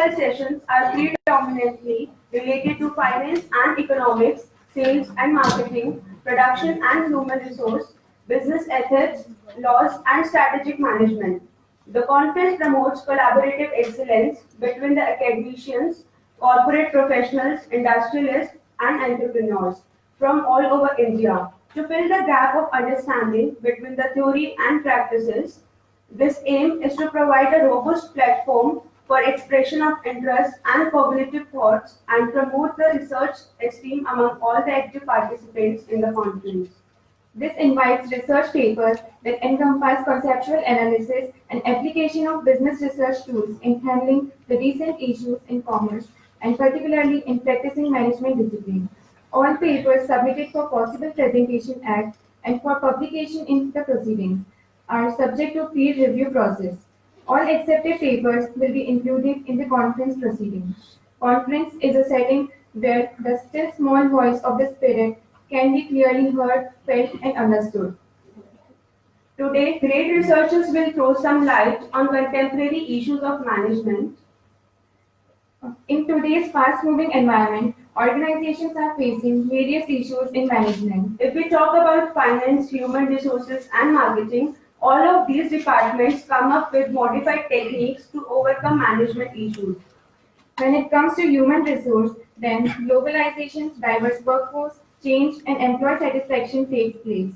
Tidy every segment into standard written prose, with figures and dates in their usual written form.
Initial sessions are predominantly related to finance and economics, sales and marketing, production and human resource, business ethics, laws and strategic management. The conference promotes collaborative excellence between the academicians, corporate professionals, industrialists, and entrepreneurs from all over India to fill the gap of understanding between the theory and practices. This aim is to provide a robust platform for expression of interest and cognitive thoughts and promote the research esteem among all the active participants in the conference. This invites research papers that encompass conceptual analysis and application of business research tools in handling the recent issues in commerce and particularly in practicing management discipline. All papers submitted for possible presentation at and for publication in the proceedings are subject to peer review process. All accepted papers will be included in the conference proceedings. Conference is a setting where the still small voice of the spirit can be clearly heard, felt, and understood. Today, great researchers will throw some light on contemporary issues of management. In today's fast-moving environment, organizations are facing various issues in management. If we talk about finance, human resources, and marketing, all of these departments come up with modified techniques to overcome management issues. When it comes to human resource, then globalization, diverse workforce, change, and employee satisfaction takes place.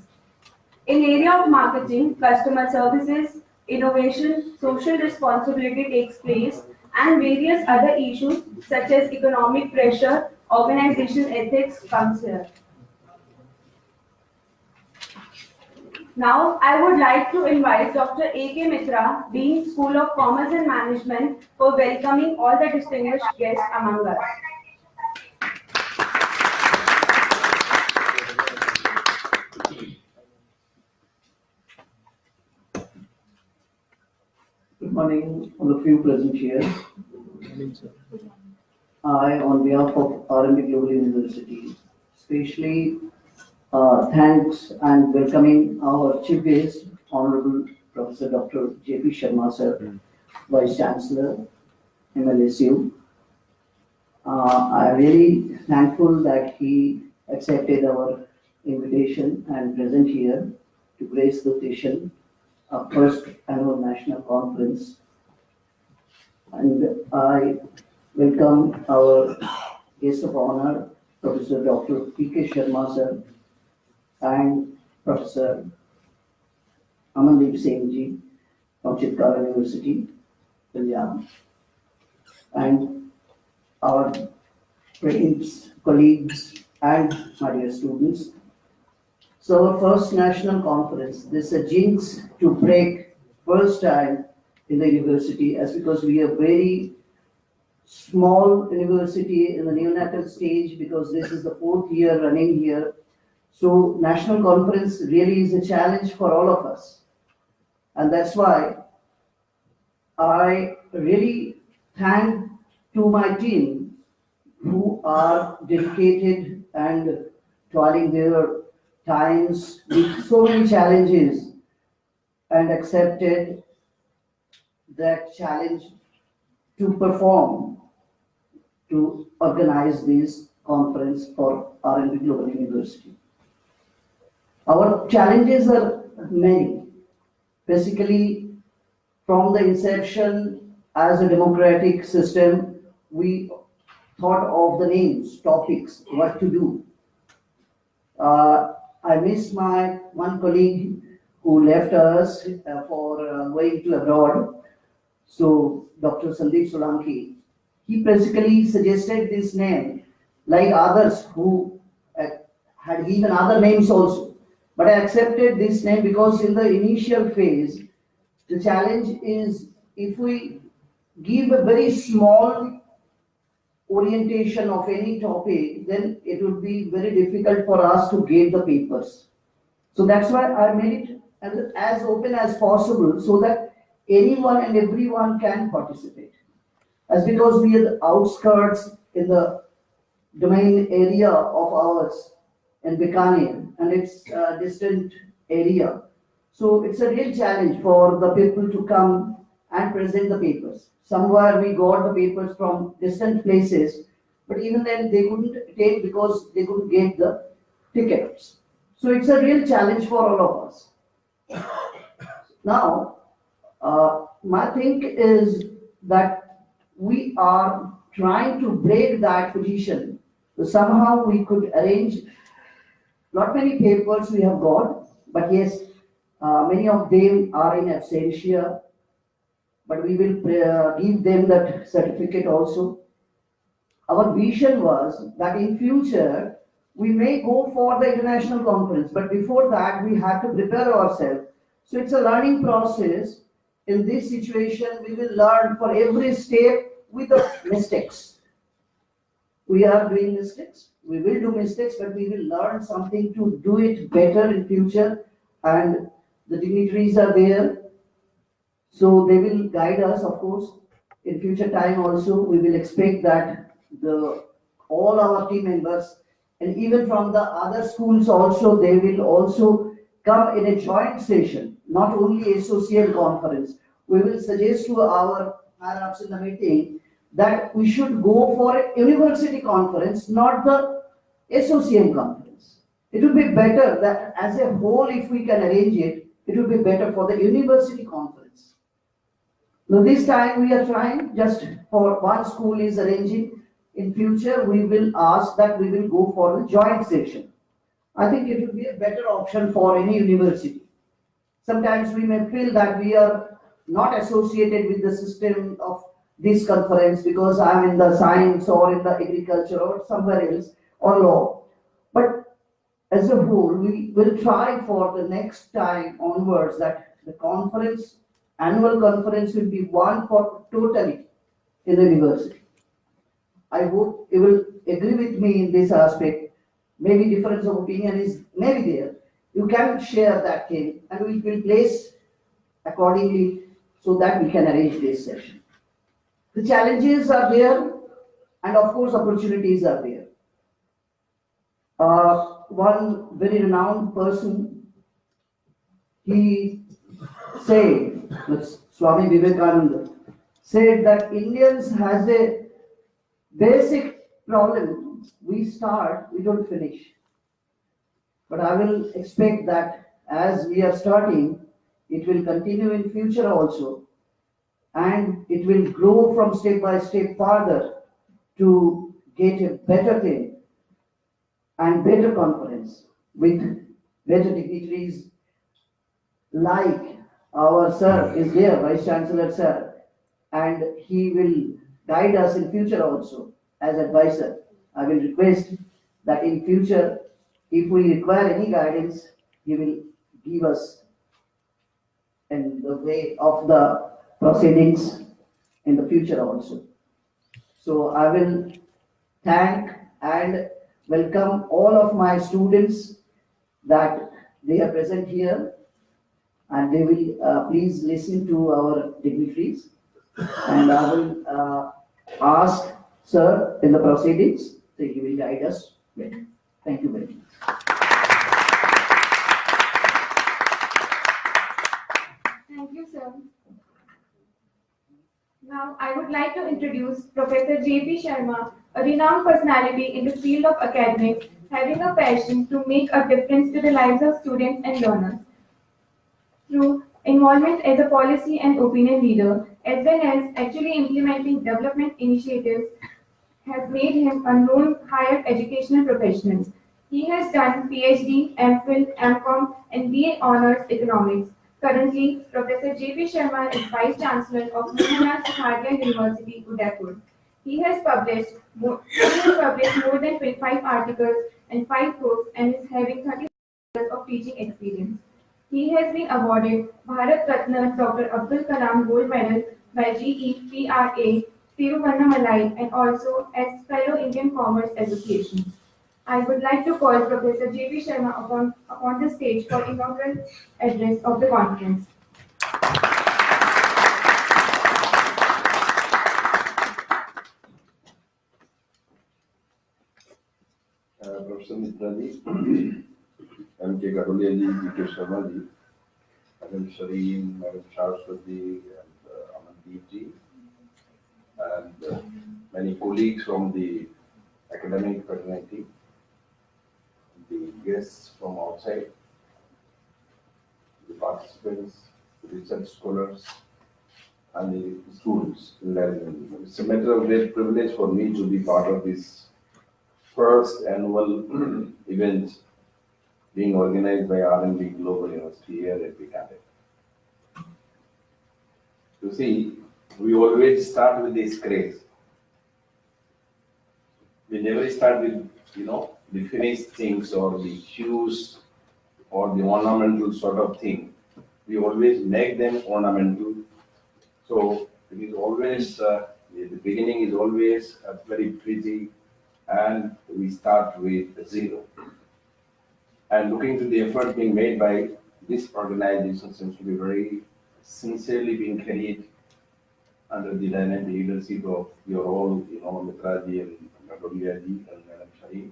In area of marketing, customer services, innovation, social responsibility takes place, and various other issues such as economic pressure, organizational ethics comes here. Now, I would like to invite Dr. A.K. Mitra, Dean, School of Commerce and Management, for welcoming all the distinguished guests among us. Good morning, all of you present here. I, on behalf of RNB Global University, especially thanks and welcoming our chief guest, Honorable Professor Dr. P Sharma, sir, Vice Chancellor, MLSU. I'm really thankful that he accepted our invitation and present here to grace the occasion of first annual national conference. And I welcome our guest of honor, Professor Dr. P.K. Sharma, sir, and Professor Amandeep Singh ji from Chitkara University, Punjab, and our friends, colleagues, and my dear students. So our first national conference, this is a jinx to break first time in the university, as because we are very small university in the neonatal stage, because this is the 4th year running here. So national conference really is a challenge for all of us. And that's why I really thank to my team who are dedicated and toiling their times with so many challenges and accepted that challenge to perform, to organize this conference for RNB Global University. Our challenges are many. Basically, from the inception as a democratic system, we thought of the names, topics, what to do. I miss my one colleague who left us for going to abroad. So Dr. Sandeep Solanki, he basically suggested this name, like others who had given other names also. But I accepted this name because in the initial phase, the challenge is if we give a very small orientation of any topic, then it would be very difficult for us to get the papers. So that's why I made it as open as possible so that anyone and everyone can participate. As because we are the outskirts in the domain area of ours in Bikaner, and it's a distant area. So it's a real challenge for the people to come and present the papers. somewhere we got the papers from distant places, but even then they couldn't take because they couldn't get the tickets. So it's a real challenge for all of us. Now, my think is that we are trying to break that position. So somehow we could arrange not many papers we have got, but yes, many of them are in absentia, but we will give them that certificate also. Our vision was that in future we may go for the international conference, but before that we have to prepare ourselves. So it's a learning process. In this situation, we will learn for every step with the mistakes. We are doing mistakes. We will do mistakes, but we will learn something to do it better in future. And the dignitaries are there, so they will guide us, of course. In future time also, we will expect that the all our team members and even from the other schools also, they will also come in a joint session, not only a social conference. We will suggest to our higher-ups in the meeting that we should go for a university conference, not the associate conference. It would be better that as a whole, if we can arrange it, it would be better for the university conference. Now this time we are trying just for one school is arranging. In future we will ask that we will go for the joint session. I think it would be a better option for any university. Sometimes we may feel that we are not associated with the system of this conference because I'm in the science or in the agriculture or somewhere else or law. But as a whole, we will try for the next time onwards that the conference, annual conference will be one for totally in the university. I hope you will agree with me in this aspect. Maybe difference of opinion is maybe there. You can share that thing and we will place accordingly so that we can arrange this session. The challenges are there and of course opportunities are there. One very renowned person, he said, Swami Vivekananda, said that Indians has a basic problem. We start, we don't finish. But I will expect that as we are starting, it will continue in future also. And it will grow from step by step further to get a better thing and better conference with better dignitaries like our sir is there, Vice Chancellor sir, and he will guide us in future also as advisor. I will request that in future, if we require any guidance, he will give us in the way of the proceedings in the future also. So I will thank and welcome all of my students that they are present here and they will please listen to our dignitaries and I will ask sir in the proceedings so he will guide us. Thank you very much. Thank you, sir. Now, I would like to introduce Professor J.P. Sharma, a renowned personality in the field of academics, having a passion to make a difference to the lives of students and learners. Through involvement as a policy and opinion leader, as well as actually implementing development initiatives, has made him a known higher educational professional. He has done PhD, MPhil, MCom, and BA Honours Economics. Currently, Professor J.P. Sharma is Vice Chancellor of Mohana Sahariya University, Udaipur. He has published more than 25 articles and 5 books and is having 30 years of teaching experience. He has been awarded Bharat Ratna Dr. Abdul Kalam Gold Medal by GEPRA, Tiruvannamalai, and also as Fellow Indian Commerce Association. I would like to call Professor J.P. Sharma upon the stage for inaugural address of the conference. Professor Mitra ji, M.K. Gadolia ji, B.K. Sharma ji, Madam Shireen, Madam Saraswati, and Amandeep ji, and many colleagues from the academic fraternity, the guests from outside, the participants, the research scholars, and the students. It's a matter of great privilege for me to be part of this first annual event being organized by RNB Global University here at B.Tech. You see, we always start with this craze. We never start with, the finished things or the hues or the ornamental sort of thing. We always make them ornamental. So it is always, the beginning is always very pretty, and we start with zero. And looking to the effort being made by this organization seems to be very sincerely being carried under the dynamic leadership of your all, Mitraji and Gadolia ji and Madam Shaheen.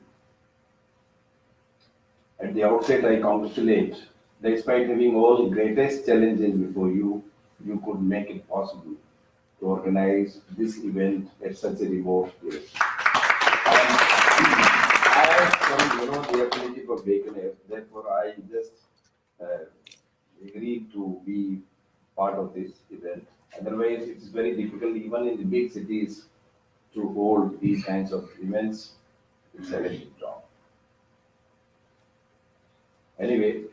At the outset, I congratulate, despite having all greatest challenges before you, you could make it possible to organize this event at such a remote place. I am from, the affinity for bacon, therefore I just agreed to be part of this event. Otherwise, it is very difficult, even in the big cities, to hold these kinds of events. It's a challenging job. Anyway,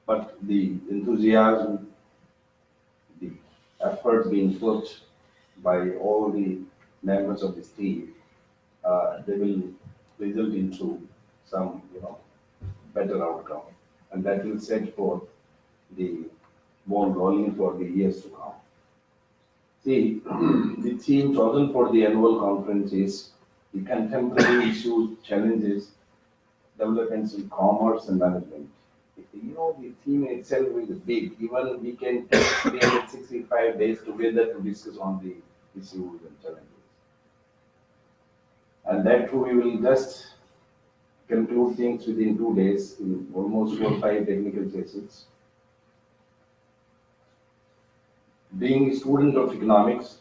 but the enthusiasm, the effort being put by all the members of this team, they will result into some, better outcome, and that will set forth the ball rolling for the years to come. See, the theme chosen for the annual conference is the contemporary issues, challenges, developments in commerce and management. The theme itself is big. Even we can take 365 days together to discuss on the issues and challenges. And that too, we will just conclude things within 2 days in almost 4 or 5 technical sessions. Being a student of economics,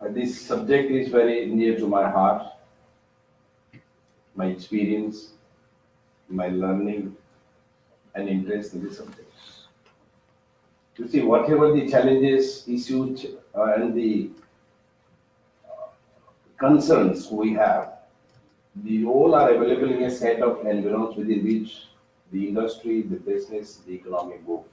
this subject is very near to my heart, my experience, my learning, and interest in this subject. You see, whatever the challenges, issues, and the concerns we have, they all are available in a set of environs within which the industry, the business, the economy move.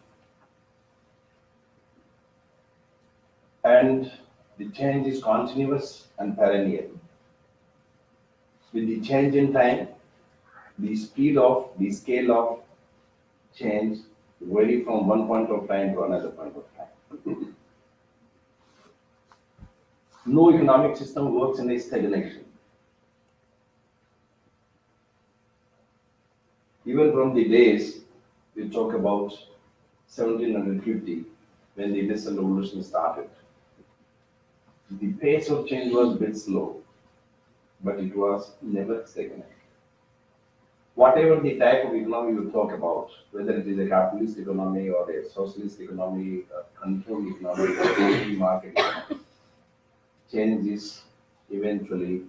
And the change is continuous and perennial. With the change in time, the speed of, the scale of change vary from one point of time to another point of time. No economic system works in a stagnation. Even from the days we talk about 1750, when the Industrial Revolution started, the pace of change was a bit slow, but it was never stagnant. Whatever the type of economy you talk about, whether it is a capitalist economy or a socialist economy, a controlled economy, or a free market economy, change is eventually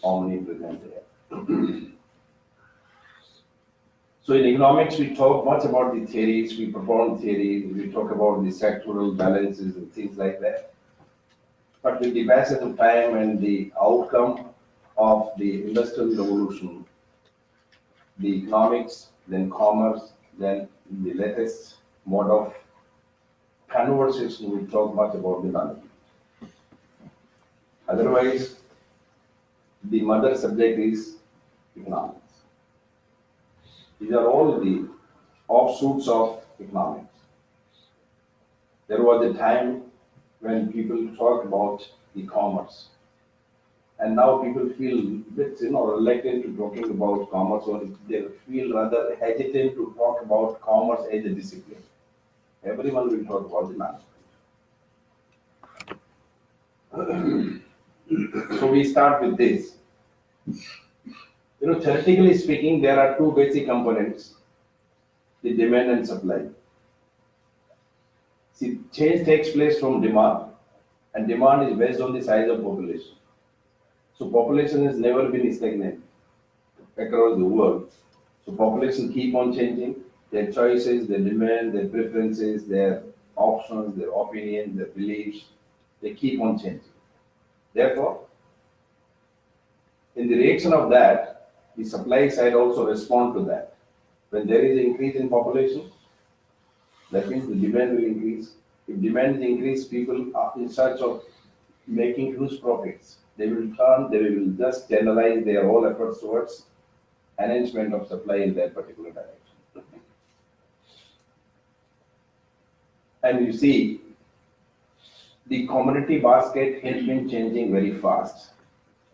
omnipresent there. So in economics, we talk much about the theories, we perform theories, we talk about the sectoral balances and things like that. But with the passage of time and the outcome of the Industrial Revolution, the economics, then commerce, then the latest mode of conversation, we talk much about the management. Otherwise, the mother subject is economics. These are all the offshoots of economics. There was a time when people talked about e-commerce, and now people feel a bit, reluctant to talking about commerce, or they feel rather hesitant to talk about commerce as a discipline. Everyone will talk about the management. So we start with this. Theoretically speaking, there are two basic components, the demand and supply. See, change takes place from demand, and demand is based on the size of population. So population has never been stagnant across the world. So population keep on changing, their choices, their demand, their preferences, their options, their opinions, their beliefs, they keep on changing. Therefore, in the reaction of that, the supply side also respond to that. When there is an increase in population, that means the demand will increase. If demand is increased, people are in search of making huge profits. They will just generalize their whole efforts towards enhancement of supply in that particular direction. And you see, the commodity basket has been changing very fast.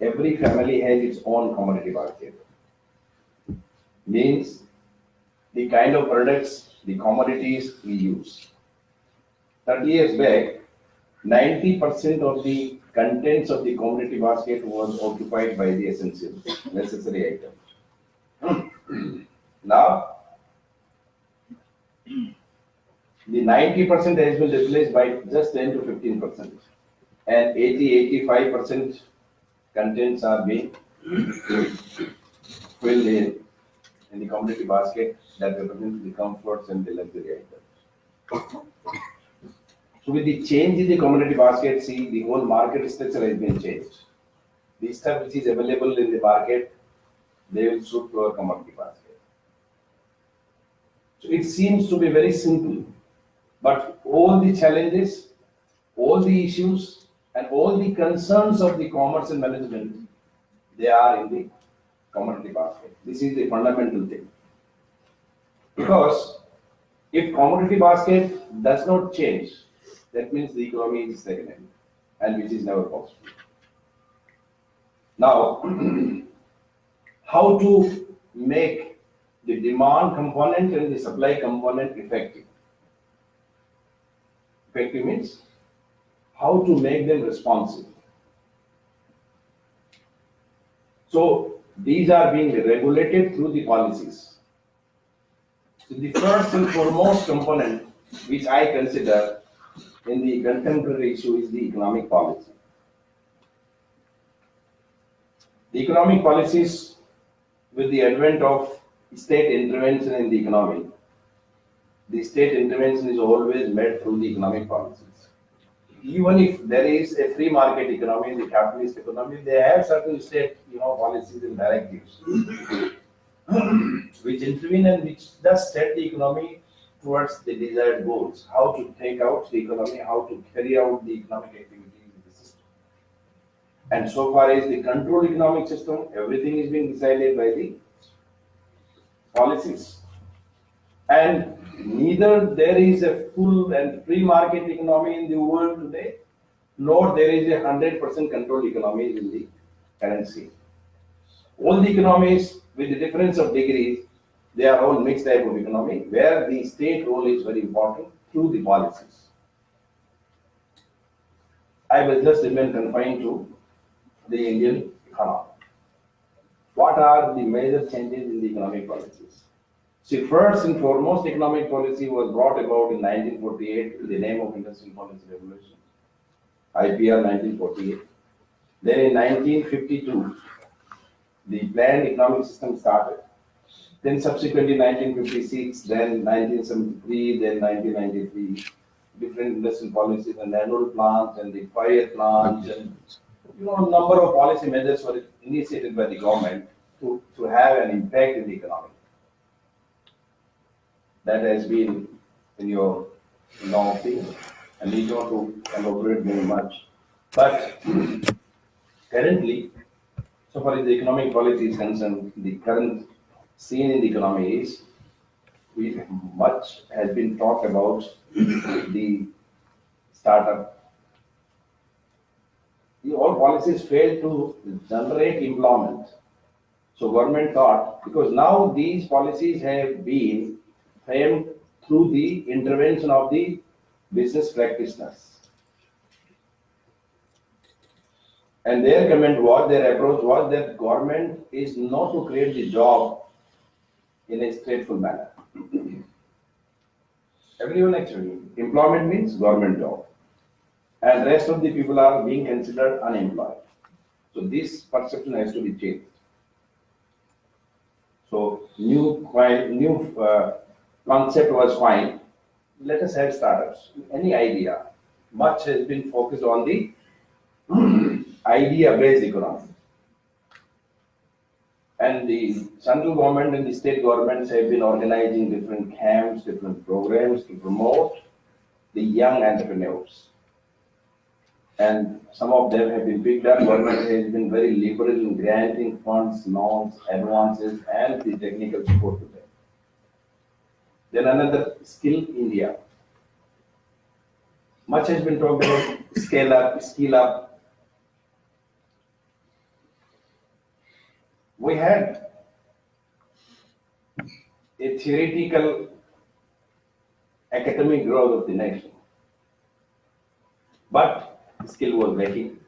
Every family has its own commodity basket. Means the kind of products, the commodities we use. 30 years back, 90% of the contents of the commodity basket was occupied by the essential, necessary items. Now, the 90% has been replaced by just 10 to 15%. And 80-85% contents are being filled in the commodity basket that represents the comforts and the luxury items. So with the change in the commodity basket, see, the whole market structure has been changed. The stuff which is available in the market, they will suit to our commodity basket. So it seems to be very simple, but all the challenges, all the issues, and all the concerns of the commerce and management, they are in the commodity basket. This is the fundamental thing. Because if commodity basket does not change, that means the economy is stagnant, and which is never possible. Now, how to make the demand component and the supply component effective? Effective means how to make them responsive. So these are being regulated through the policies. So the first and foremost component which I consider in the contemporary issue is the economic policy. The economic policies, with the advent of state intervention in the economy, the state intervention is always made through the economic policies. Even if there is a free market economy, the capitalist economy, they have certain state policies and directives which intervene and which just set the economy towards the desired goals, how to take out the economy, how to carry out the economic activity in the system. And so far as the controlled economic system, everything is being decided by the policies. And neither there is a full and free market economy in the world today, nor there is a 100% controlled economy in the current scene. All the economies, with the difference of degrees, they are all mixed type of economy, where the state role is very important through the policies. I will just remain confined to the Indian economy. What are the major changes in the economic policies? See, first and foremost, economic policy was brought about in 1948 with the name of Industrial Policy Revolution, IPR 1948. Then in 1952, the planned economic system started. Then subsequently 1956, then 1973, then 1993, different industrial policies and annual plans and the 5-year plans and number of policy measures were initiated by the government to have an impact in the economy. That has been in your opinion, and need not to elaborate very much. But currently, so far as the economic policy is concerned, the current scene in the economy is much has been talked about the startup. All policies failed to generate employment. So government thought, because now these policies have been framed through the intervention of the business practitioners. And their comment was, their approach was that government is not to create the job in a straightforward manner. Everyone actually. Employment means government job. And rest of the people are being considered unemployed. So this perception has to be changed. So new concept was fine. Let us have startups. Any idea? Much has been focused on the idea-based economy. And the central government and the state governments have been organizing different camps, different programs to promote the young entrepreneurs. And some of them have been picked up. Government has been very liberal in granting funds, loans, advances, and the technical support to them. Then another skill India. Much has been talked about scale up, skill up. We had a theoretical academic growth of the nation, but skill was lacking.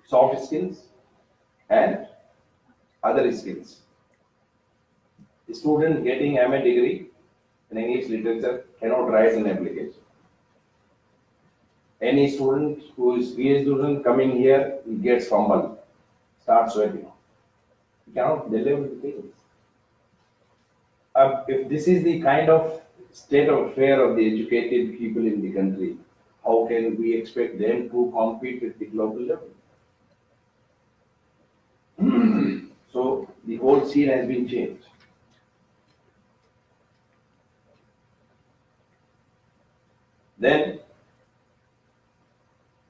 Soft skills and other skills. The student getting MA degree in English literature cannot write an application. Any student who is PhD student coming here, he gets fumble, starts sweating. He cannot deliver the things. If this is the kind of state of affair of the educated people in the country, how can we expect them to compete at the global level? So the whole scene has been changed. Then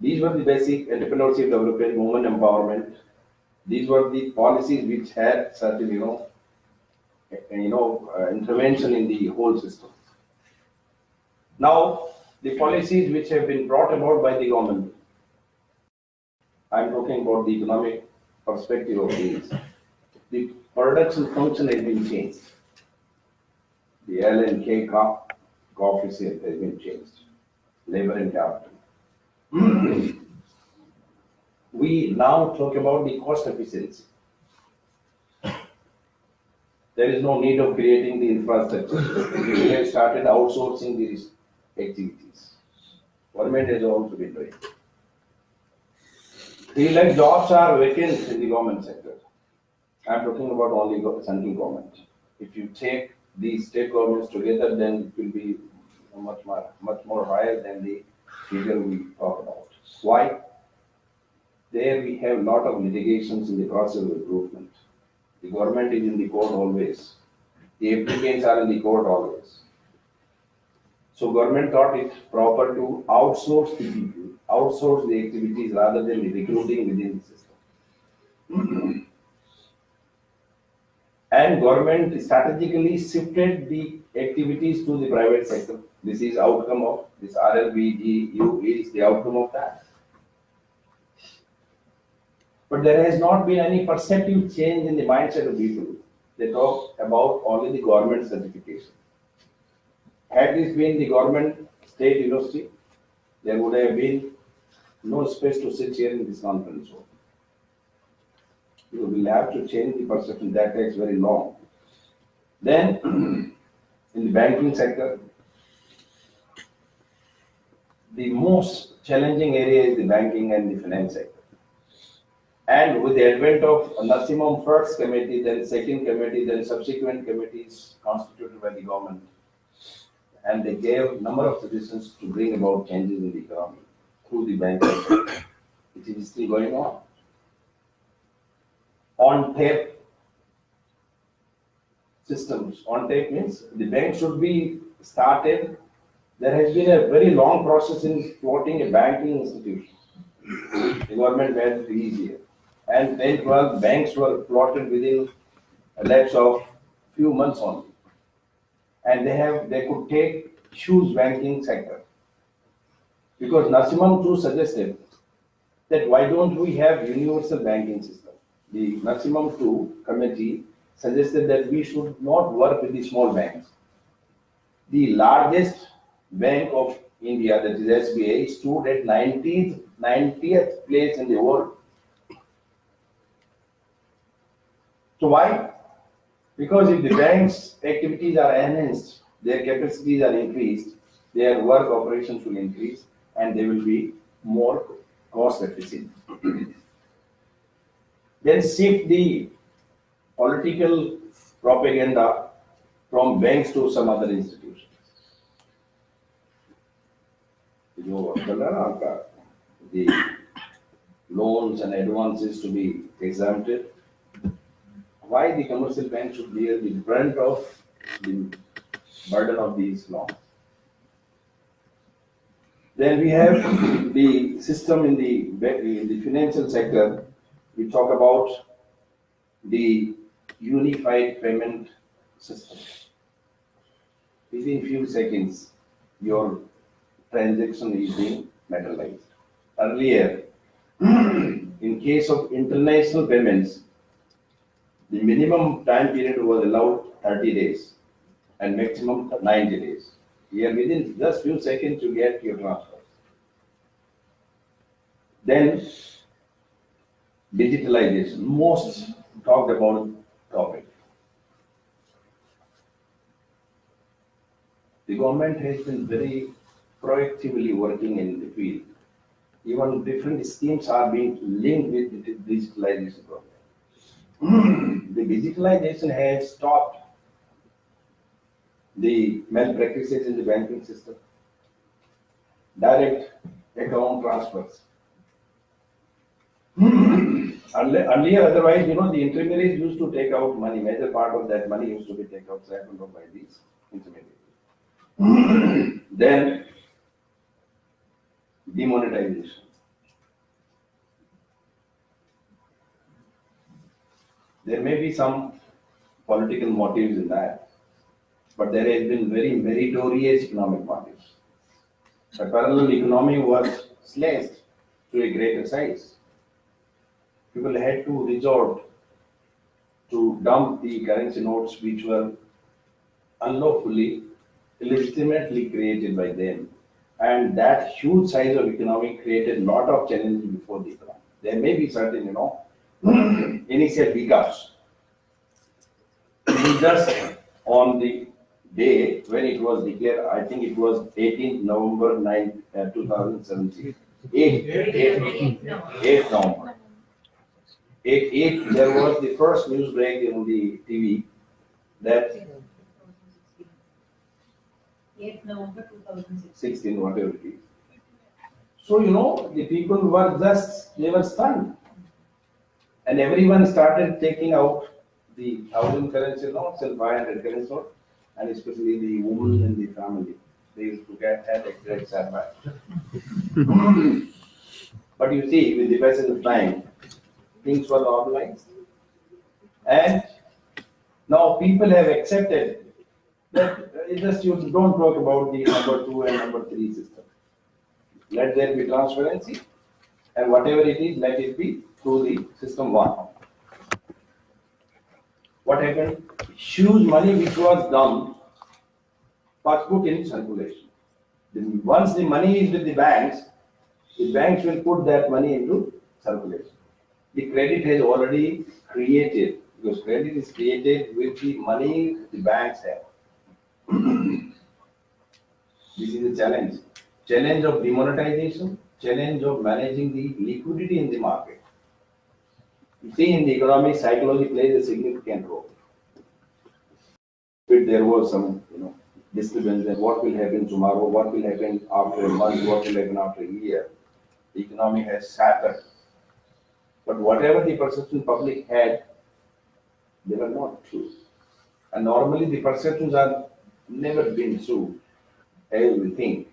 these were the basic entrepreneurship development, women empowerment. These were the policies which had certain, intervention in the whole system. Now, the policies which have been brought about by the government, I'm talking about the economic perspective of these. The production function has been changed. The L and K coefficient has been changed. Labor and capital. We now talk about the cost efficiency. There is no need of creating the infrastructure. We have started outsourcing these activities. Government has also been doing. 3 lakh jobs are vacant in the government sector. I am talking about only central government. If you take these state governments together, then it will be much more higher than the figure we talk about. Why? There we have a lot of litigations in the process of recruitment. The government is in the court always. The applicants are in the court always. So government thought it proper to outsource the people, outsource the activities rather than the recruiting within the system. And government strategically shifted the activities to the private sector. This is outcome of this RNBGU is the outcome of that. But there has not been any perceptive change in the mindset of people. They talk about only the government certification. Had this been the government state university, there would have been no space to sit here in this conference room. You will have to change the perception. That takes very long. Then, in the banking sector, the most challenging area is the banking and the finance sector. And with the advent of Nasimam first committee, then second committee, then subsequent committees constituted by the government, and they gave number of suggestions to bring about changes in the economy through the banking sector, which is still going on. On-tape systems. On-tape means the bank should be started. There has been a very long process in plotting a banking institution. The government made it easier. And 10, 12 banks were plotted within a lapse of few months only. And they could take huge banking sector. Because Nasimam too suggested that why don't we have universal banking system? The Nasimam 2 committee suggested that we should not work with the small banks. The largest bank of India, that is SBI, stood at 90th place in the world. So why? Because if the bank's activities are enhanced, their capacities are increased, their work operations will increase, and they will be more cost efficient. Then shift the political propaganda from banks to some other institutions. The loans and advances to be exempted. Why the commercial bank should bear the brunt of the burden of these loans? Then we have the system in the financial sector. We talk about the unified payment system. Within few seconds, your transaction is being materialized. Earlier, in case of international payments, the minimum time period was allowed 30 days and maximum 90 days. Here, within just few seconds, you get your transfer. Then, digitalization, most talked about topic. The government has been very proactively working in the field. Even different schemes are being linked with the digitalization program. The digitalization has stopped the malpractices in the banking system, direct account transfers. Earlier, otherwise, the intermediaries used to take out money. Major part of that money used to be taken out by these intermediaries. Then, demonetization. There may be some political motives in that, but there has been very meritorious economic motives. The parallel economy was slashed to a greater size. People had to resort to dump the currency notes which were unlawfully, illegitimately created by them. And that huge size of economy created a lot of challenges before the economy. There may be certain, initial hiccups. Just on the day when it was declared, I think it was 18th November 2017. 8th November. 8, there was the first news break in the TV that 8th November 2016, whatever it is. So, the people were they were stunned. And everyone started taking out the 1,000 currency notes and 500 currency notes, and especially the women in the family. They used to have a great setback. But you see, with the passage of time, things were normalized. And now people have accepted that you don't talk about the number 2 and number 3 system. Let there be transparency, and whatever it is, let it be through the system 1. What happened? Huge money which was done was put in circulation. Once the money is with the banks will put that money into circulation. The credit has already created, because credit is created with the money the banks have. This is a challenge. Challenge of demonetization, challenge of managing the liquidity in the market. You see, in the economic, psychology plays a significant role. If there was some, disturbance, then what will happen tomorrow, what will happen after a month, what will happen after a year. The economy has shattered. But whatever the perception public had, they were not true. And normally the perceptions are never been true as we think.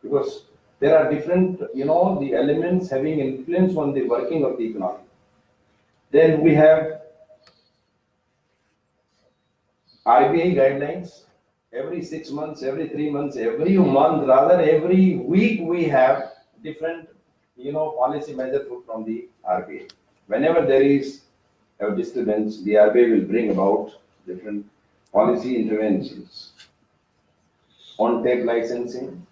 Because there are different, the elements having influence on the working of the economy. Then we have RBI guidelines. Every 6 months, every 3 months, every month, rather every week we have different, policy measure from the RBI. Whenever there is a disturbance, the RBI will bring about different policy interventions. On-tap licensing,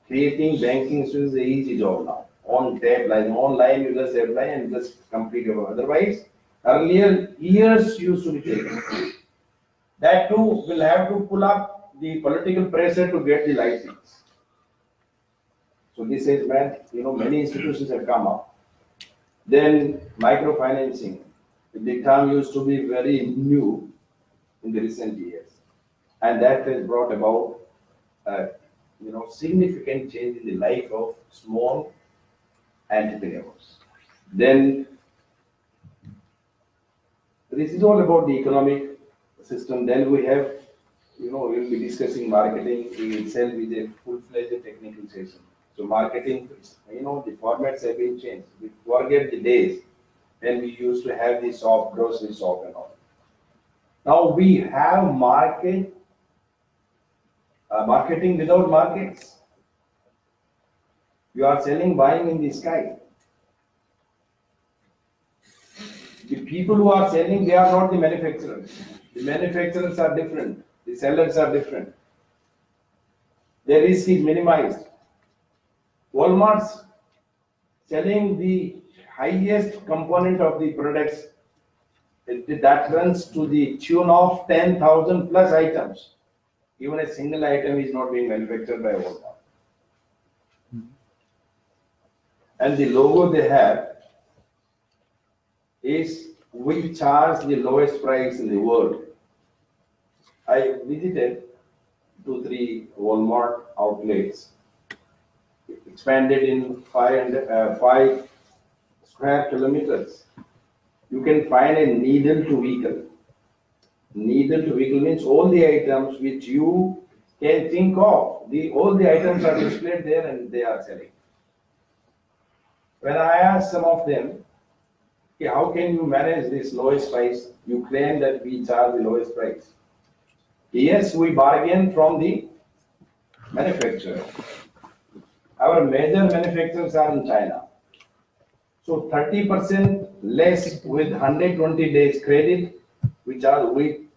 creating banking institutions is an easy job now. On-tap license, online you just apply and just complete your. Otherwise, earlier years used to be taken. That too will have to pull up the political pressure to get the license. So this is when, many institutions have come up. Then microfinancing, the term used to be very new in the recent years, and that has brought about significant change in the life of small entrepreneurs. Then this is all about the economic system. Then we have, we'll be discussing marketing itself is a full-fledged technical session. So marketing, the formats have been changed. We forget the days when we used to have the shop, grocery shop and all. Now we have marketing without markets. You are selling, buying in the sky. The people who are selling, they are not the manufacturers. The manufacturers are different. The sellers are different. Their risk is minimized. Walmart's selling the highest component of the products that runs to the tune of 10,000 plus items. Even a single item is not being manufactured by Walmart. And the logo they have is we charge the lowest price in the world. I visited 2-3 Walmart outlets, expanded in 5 square kilometers. You can find a needle to vehicle. Needle to vehicle means all the items which you can think of. All the items are displayed there and they are selling. When I asked some of them, okay, how can you manage this lowest price? You claim that we charge the lowest price. Yes, we bargain from the manufacturer. Our major manufacturers are in China. So 30% less with 120 days credit, we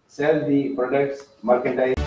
sell the products merchandise.